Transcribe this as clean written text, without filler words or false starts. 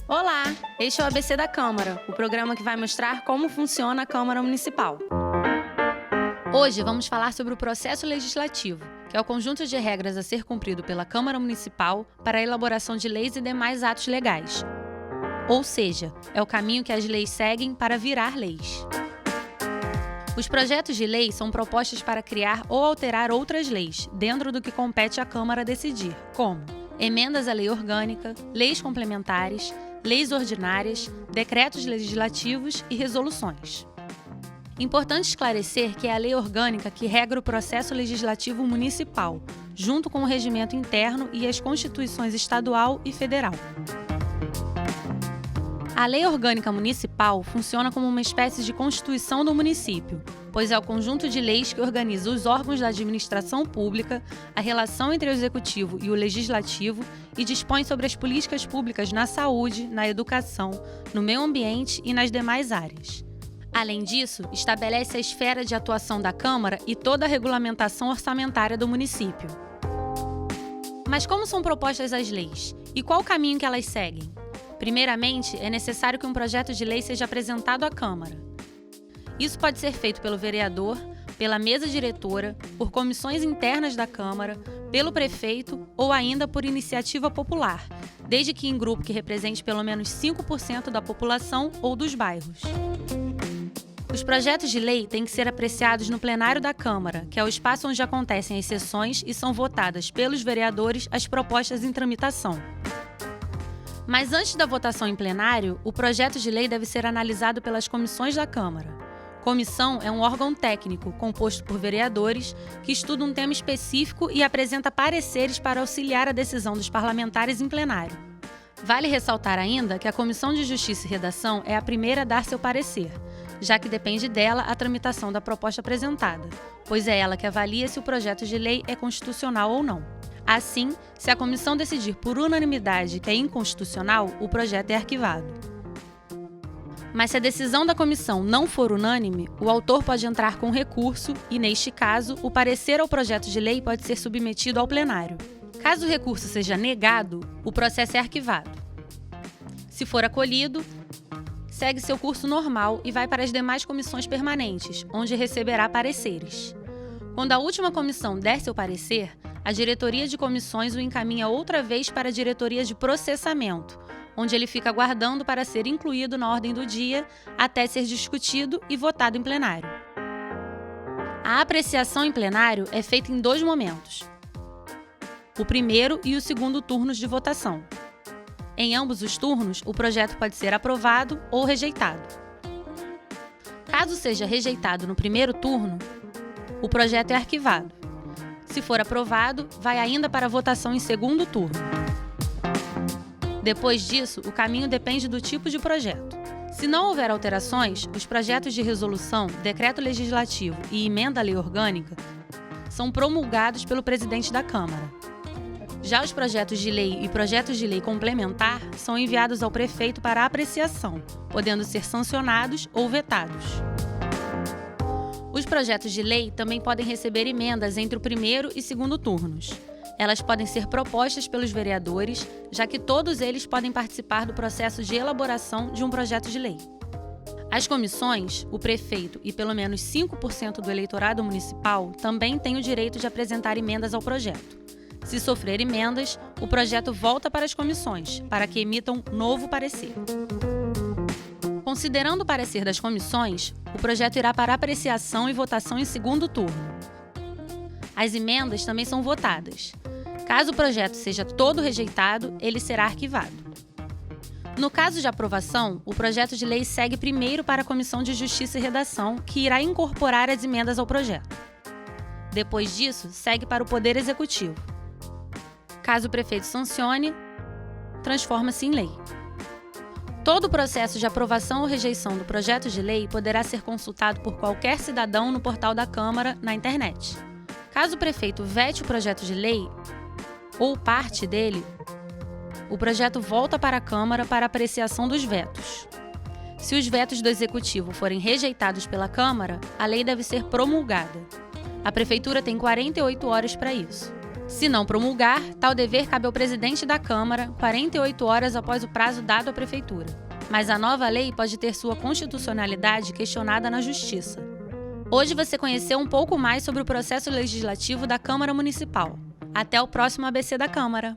Olá, este é o ABC da Câmara, o programa que vai mostrar como funciona a Câmara Municipal. Hoje vamos falar sobre o processo legislativo, que é o conjunto de regras a ser cumprido pela Câmara Municipal para a elaboração de leis e demais atos legais. Ou seja, é o caminho que as leis seguem para virar leis. Os projetos de lei são propostas para criar ou alterar outras leis, dentro do que compete à Câmara decidir, como emendas à lei orgânica, leis complementares, leis ordinárias, decretos legislativos e resoluções. Importante esclarecer que é a lei orgânica que regra o processo legislativo municipal, junto com o regimento interno e as constituições estadual e federal. A Lei Orgânica Municipal funciona como uma espécie de constituição do município, pois é o conjunto de leis que organiza os órgãos da administração pública, a relação entre o executivo e o legislativo e dispõe sobre as políticas públicas na saúde, na educação, no meio ambiente e nas demais áreas. Além disso, estabelece a esfera de atuação da Câmara e toda a regulamentação orçamentária do município. Mas como são propostas as leis? E qual o caminho que elas seguem? Primeiramente, é necessário que um projeto de lei seja apresentado à Câmara. Isso pode ser feito pelo vereador, pela mesa diretora, por comissões internas da Câmara, pelo prefeito ou ainda por iniciativa popular, desde que em grupo que represente pelo menos 5% da população ou dos bairros. Os projetos de lei têm que ser apreciados no plenário da Câmara, que é o espaço onde acontecem as sessões e são votadas pelos vereadores as propostas em tramitação. Mas antes da votação em plenário, o projeto de lei deve ser analisado pelas comissões da Câmara. Comissão é um órgão técnico composto por vereadores que estuda um tema específico e apresenta pareceres para auxiliar a decisão dos parlamentares em plenário. Vale ressaltar ainda que a Comissão de Justiça e Redação é a primeira a dar seu parecer, já que depende dela a tramitação da proposta apresentada, pois é ela que avalia se o projeto de lei é constitucional ou não. Assim, se a comissão decidir por unanimidade que é inconstitucional, o projeto é arquivado. Mas se a decisão da comissão não for unânime, o autor pode entrar com recurso e, neste caso, o parecer ao projeto de lei pode ser submetido ao plenário. Caso o recurso seja negado, o processo é arquivado. Se for acolhido, segue seu curso normal e vai para as demais comissões permanentes, onde receberá pareceres. Quando a última comissão der seu parecer, a diretoria de comissões o encaminha outra vez para a diretoria de processamento, onde ele fica aguardando para ser incluído na ordem do dia até ser discutido e votado em plenário. A apreciação em plenário é feita em dois momentos: o primeiro e o segundo turnos de votação. Em ambos os turnos, o projeto pode ser aprovado ou rejeitado. Caso seja rejeitado no primeiro turno, o projeto é arquivado. Se for aprovado, vai ainda para a votação em segundo turno. Depois disso, o caminho depende do tipo de projeto. Se não houver alterações, os projetos de resolução, decreto legislativo e emenda à lei orgânica são promulgados pelo presidente da Câmara. Já os projetos de lei e projetos de lei complementar são enviados ao prefeito para apreciação, podendo ser sancionados ou vetados. Os projetos de lei também podem receber emendas entre o primeiro e segundo turnos. Elas podem ser propostas pelos vereadores, já que todos eles podem participar do processo de elaboração de um projeto de lei. As comissões, o prefeito e pelo menos 5% do eleitorado municipal também têm o direito de apresentar emendas ao projeto. Se sofrer emendas, o projeto volta para as comissões, para que emitam novo parecer. Considerando o parecer das comissões, o projeto irá para apreciação e votação em segundo turno. As emendas também são votadas. Caso o projeto seja todo rejeitado, ele será arquivado. No caso de aprovação, o projeto de lei segue primeiro para a Comissão de Justiça e Redação, que irá incorporar as emendas ao projeto. Depois disso, segue para o Poder Executivo. Caso o prefeito sancione, transforma-se em lei. Todo o processo de aprovação ou rejeição do projeto de lei poderá ser consultado por qualquer cidadão no portal da Câmara, na internet. Caso o prefeito vete o projeto de lei, ou parte dele, o projeto volta para a Câmara para apreciação dos vetos. Se os vetos do Executivo forem rejeitados pela Câmara, a lei deve ser promulgada. A Prefeitura tem 48 horas para isso. Se não promulgar, tal dever cabe ao presidente da Câmara 48 horas após o prazo dado à Prefeitura. Mas a nova lei pode ter sua constitucionalidade questionada na Justiça. Hoje você conheceu um pouco mais sobre o processo legislativo da Câmara Municipal. Até o próximo ABC da Câmara!